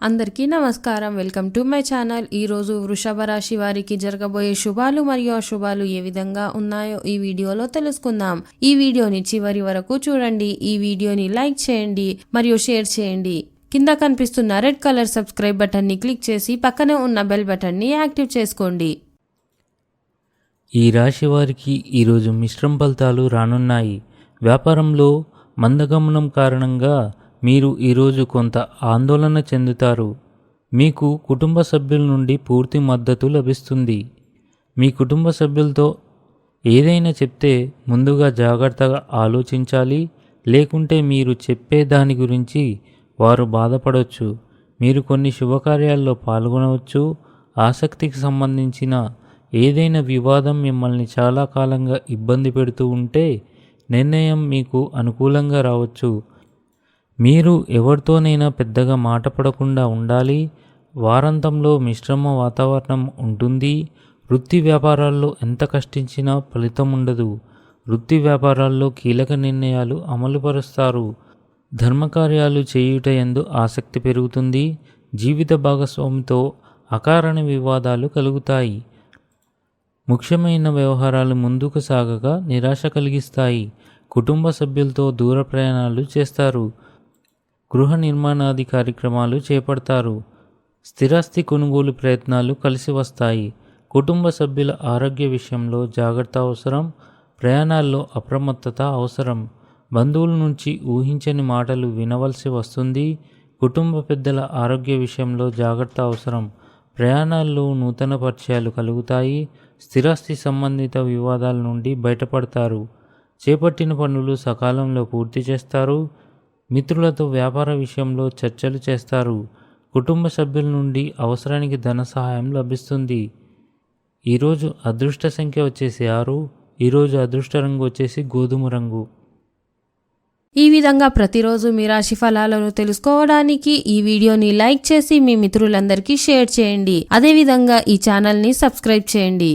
అందరికీ నమస్కారం. Welcome to my channel. ఈరోజు వృషభ రాశి వారికి జరగబోయే శుభాలు మరియు అశుభాలు ఏ విధంగా ఉన్నాయో ఈ వీడియోలో తెలుసుకుందాం. ఈ వీడియోని చివరి వరకు చూడండి. ఈ వీడియోని లైక్ చేయండి మరియు షేర్ చేయండి. కింద కనిపిస్తున్న రెడ్ కలర్ సబ్స్క్రైబ్ బటన్ని క్లిక్ చేసి పక్కనే ఉన్న బెల్ బటన్ని యాక్టివ్ చేసుకోండి. ఈ రాశి వారికి ఈరోజు మిశ్రమ ఫలితాలు రానున్నాయి. వ్యాపారంలో మందగమనం కారణంగా మీరు ఈరోజు కొంత ఆందోళన చెందుతారు. మీకు కుటుంబ సభ్యుల నుండి పూర్తి మద్దతు లభిస్తుంది. మీ కుటుంబ సభ్యులతో ఏదైనా చెప్తే ముందుగా జాగ్రత్తగా ఆలోచించాలి, లేకుంటే మీరు చెప్పే దాని గురించి వారు బాధపడవచ్చు. మీరు కొన్ని శుభకార్యాల్లో పాల్గొనవచ్చు. ఆసక్తికి సంబంధించిన ఏదైనా వివాదం మిమ్మల్ని చాలా కాలంగా ఇబ్బంది పెడుతూ ఉంటే నిర్ణయం మీకు అనుకూలంగా రావచ్చు. మీరు ఎవరితోనైనా పెద్దగా మాట పడకుండా ఉండాలి. వారాంతంలో మిశ్రమ వాతావరణం ఉంటుంది. వృత్తి వ్యాపారాల్లో ఎంత కష్టించినా ఫలితం ఉండదు. వృత్తి వ్యాపారాల్లో కీలక నిర్ణయాలు అమలుపరుస్తారు. ధర్మకార్యాలు చేయుటయందు ఆసక్తి పెరుగుతుంది. జీవిత భాగస్వామితో అకారణ వివాదాలు కలుగుతాయి. ముఖ్యమైన వ్యవహారాలు ముందుకు సాగగా నిరాశ కలిగిస్తాయి. కుటుంబ సభ్యులతో దూర ప్రయాణాలు చేస్తారు. గృహ నిర్మాణాది కార్యక్రమాలు చేపడతారు. స్థిరాస్తి కొనుగోలు ప్రయత్నాలు కలిసి వస్తాయి. కుటుంబ సభ్యుల ఆరోగ్య విషయంలో జాగ్రత్త అవసరం. ప్రయాణాల్లో అప్రమత్తత అవసరం. బంధువుల నుంచి ఊహించని మాటలు వినవలసి వస్తుంది. కుటుంబ పెద్దల ఆరోగ్య విషయంలో జాగ్రత్త అవసరం. ప్రయాణాల్లో నూతన పరిచయాలు కలుగుతాయి. స్థిరాస్తి సంబంధిత వివాదాల నుండి బయటపడతారు. చేపట్టిన పనులు సకాలంలో పూర్తి చేస్తారు. మిత్రులతో వ్యాపార విషయంలో చర్చలు చేస్తారు. కుటుంబ సభ్యుల నుండి అవసరానికి ధన సహాయం లభిస్తుంది. ఈరోజు అదృష్ట సంఖ్య వచ్చేసి 6. ఈరోజు అదృష్ట రంగు వచ్చేసి గోధుమ రంగు. ఈ విధంగా ప్రతిరోజు మీ రాశి ఫలాలను తెలుసుకోవడానికి ఈ వీడియోని లైక్ చేసి మీ మిత్రులందరికీ షేర్ చేయండి. అదేవిధంగా ఈ ఛానల్ని సబ్స్క్రైబ్ చేయండి.